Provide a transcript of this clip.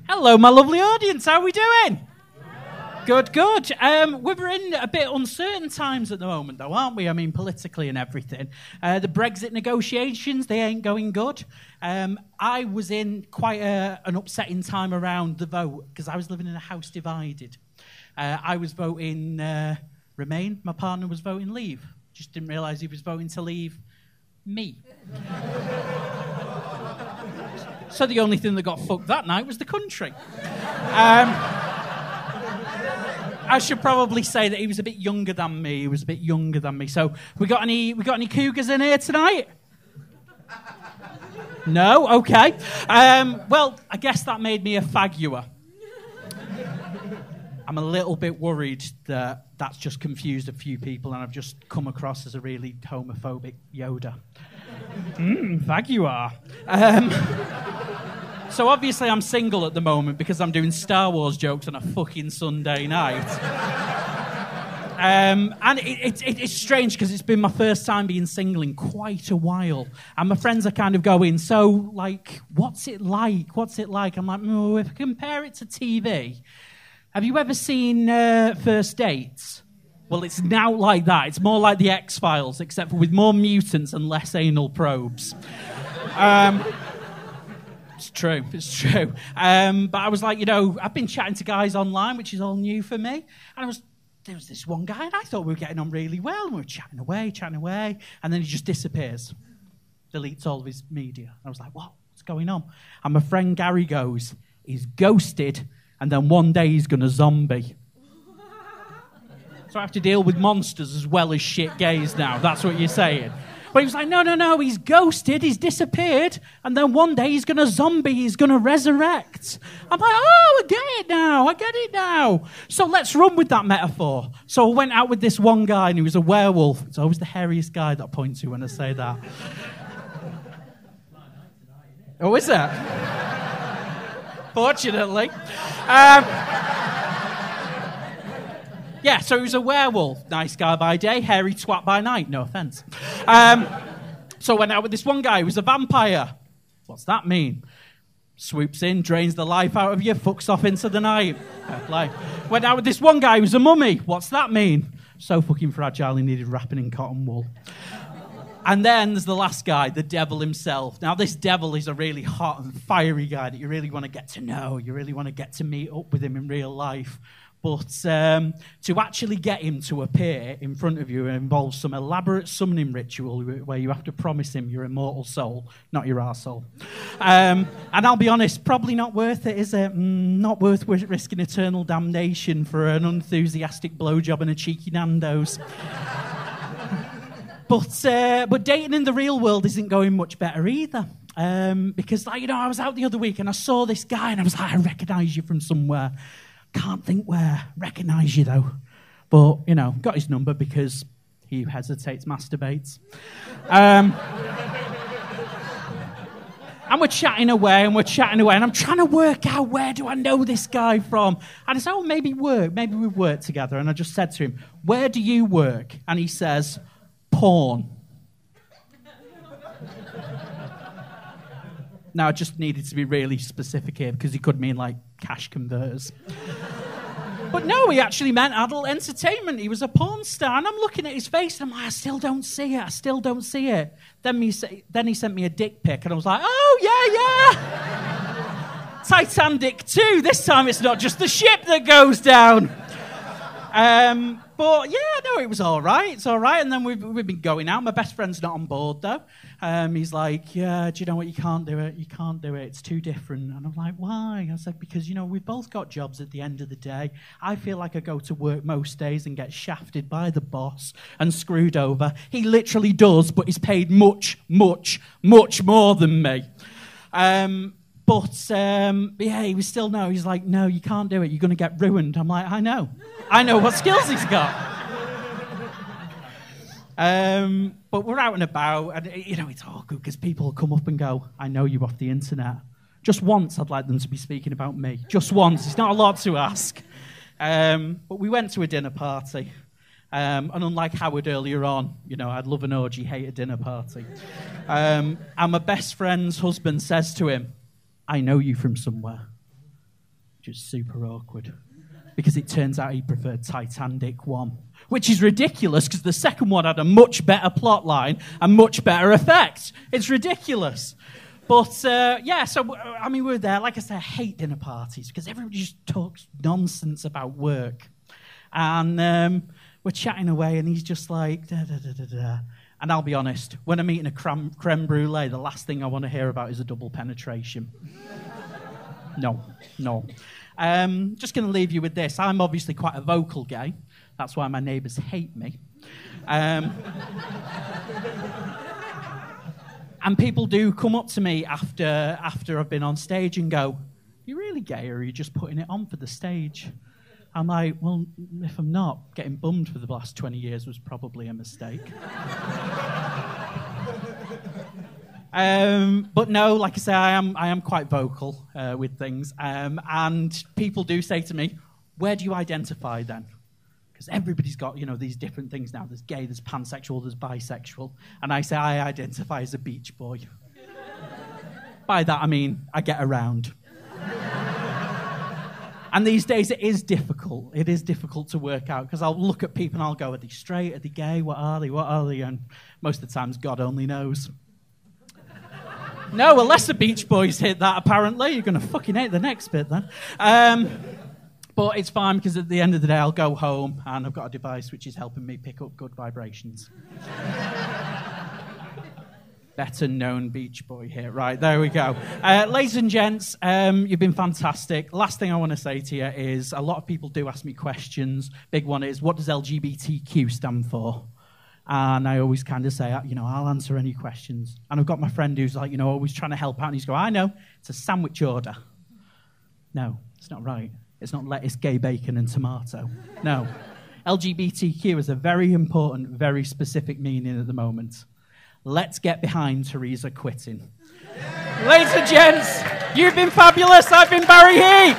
Hello, my lovely audience. How are we doing? Good, good. We're in a bit uncertain times at the moment, though, aren't we? I mean, politically and everything. The Brexit negotiations, they ain't going good. I was in quite an upsetting time around the vote because I was living in a house divided. I was voting Remain. My partner was voting Leave. Just didn't realise he was voting to leave me. So the only thing that got fucked that night was the country. I should probably say that he was a bit younger than me. So we got any cougars in here tonight? No? Okay. Well, I guess that made me a faguer. I'm a little bit worried that that's just confused a few people and I've just come across as a really homophobic Yoda. Faguer. So obviously I'm single at the moment because I'm doing Star Wars jokes on a fucking Sunday night. And it's strange because it's been my first time being single in quite a while. And my friends are kind of going, so, like, what's it like? I'm like, oh, if I compare it to TV, have you ever seen First Dates? Well, it's now like that. It's more like the X-Files, except for with more mutants and less anal probes. It's true. But I was like, I've been chatting to guys online, which is all new for me. And there was this one guy, and I thought we were getting on really well. And we were chatting away, and then he just disappears. Deletes all of his media. I was like, what's going on? And my friend Gary goes, he's ghosted, and then one day he's going to zombie. So I have to deal with monsters as well as shit gays now. That's what you're saying. But he was like, no, he's ghosted, he's disappeared, and then one day he's going to zombie, he's going to resurrect. I'm like, I get it now. So let's run with that metaphor. So I went out with this one guy, and he was a werewolf. It's always the hairiest guy that I point to when I say that. Oh, is it? Fortunately. Yeah, so he was a werewolf. Nice guy by day, hairy twat by night. No offence. So I went out with this one guy who was a vampire. What's that mean? Swoops in, drains the life out of you, fucks off into the night. Went out with this one guy who was a mummy. What's that mean? So fucking fragile, he needed wrapping in cotton wool. And then there's the last guy, the devil himself. Now, this devil is a really hot and fiery guy that you really want to get to know. You really want to get to meet up with him in real life. But to actually get him to appear in front of you involves some elaborate summoning ritual where you have to promise him your immortal soul, not your arsehole. And I'll be honest, probably not worth it, is it? Not worth risking eternal damnation for an unenthusiastic blowjob and a cheeky Nando's. But dating in the real world isn't going much better either. Because, I was out the other week and I saw this guy and I was like, I recognise you from somewhere. Can't think where. Recognise you, though. But, got his number because he hesitates, masturbates. And we're chatting away, and I'm trying to work out where do I know this guy from. And I said, maybe we work together. And I just said to him, where do you work? And he says, porn. Now, I just needed to be really specific here because he could mean, cash converters. But no, he actually meant adult entertainment. He was a porn star. And I'm looking at his face, and I'm like, I still don't see it. Then he sent me a dick pic, and I was like, oh, yeah. Titanic 2. This time it's not just the ship that goes down. But, yeah, no, it was all right. It's all right. And then we've been going out. My best friend's not on board, though. He's like, yeah, do you know what? You can't do it. It's too different. And I'm like, why? I said, because, we've both got jobs at the end of the day. I feel like I go to work most days and get shafted by the boss and screwed over. He literally does, but he's paid much, much, much more than me. But he was still no. He's like, no, you can't do it. You're going to get ruined. I'm like, I know what skills he's got. But we're out and about, and it's all good because people come up and go, I know you off the internet. Just once, I'd like them to be speaking about me. Just once. It's not a lot to ask. But we went to a dinner party. And unlike Howard earlier on, I'd love an orgy, hate a dinner party. And my best friend's husband says to him, I know you from somewhere. which was super awkward. Because it turns out he preferred Titanic 1, which is ridiculous because the second one had a much better plot line and much better effects. It's ridiculous. But, so, we were there. Like I said, I hate dinner parties because everybody just talks nonsense about work. And we're chatting away and he's just like, da-da-da-da-da. And I'll be honest, when I'm eating a creme brulee, the last thing I want to hear about is a double penetration. No. Just going to leave you with this. I'm obviously quite a vocal gay. That's why my neighbours hate me. And people do come up to me after I've been on stage and go, "You really gay, or are you just putting it on for the stage?" I'm like, well, if I'm not, getting bummed for the last 20 years was probably a mistake. But no, like I say, I am quite vocal with things. And people do say to me, where do you identify then? Because everybody's got, these different things now. There's gay, there's pansexual, there's bisexual. And I say I identify as a beach boy. By that, I mean I get around. And these days it is difficult. It is difficult to work out because I'll look at people and I'll go, are they straight? Are they gay? What are they? And most of the times, God only knows. No, unless the Beach Boys hit that, apparently. You're going to fucking hate the next bit then. But it's fine because at the end of the day, I'll go home and I've got a device which is helping me pick up good vibrations. Better known Beach Boy here. Right, there we go. Ladies and gents, you've been fantastic. Last thing I want to say to you is a lot of people do ask me questions. Big one is, what does LGBTQ stand for? And I always kind of say, I'll answer any questions. And I've got my friend who's like, always trying to help out. And he's going, I know, it's a sandwich order. No, it's not right. It's not lettuce, gay bacon and tomato. No. LGBTQ is a very important, very specific meaning at the moment. Let's get behind Theresa quitting. Ladies and gents, you've been fabulous. I've been Barry Heap.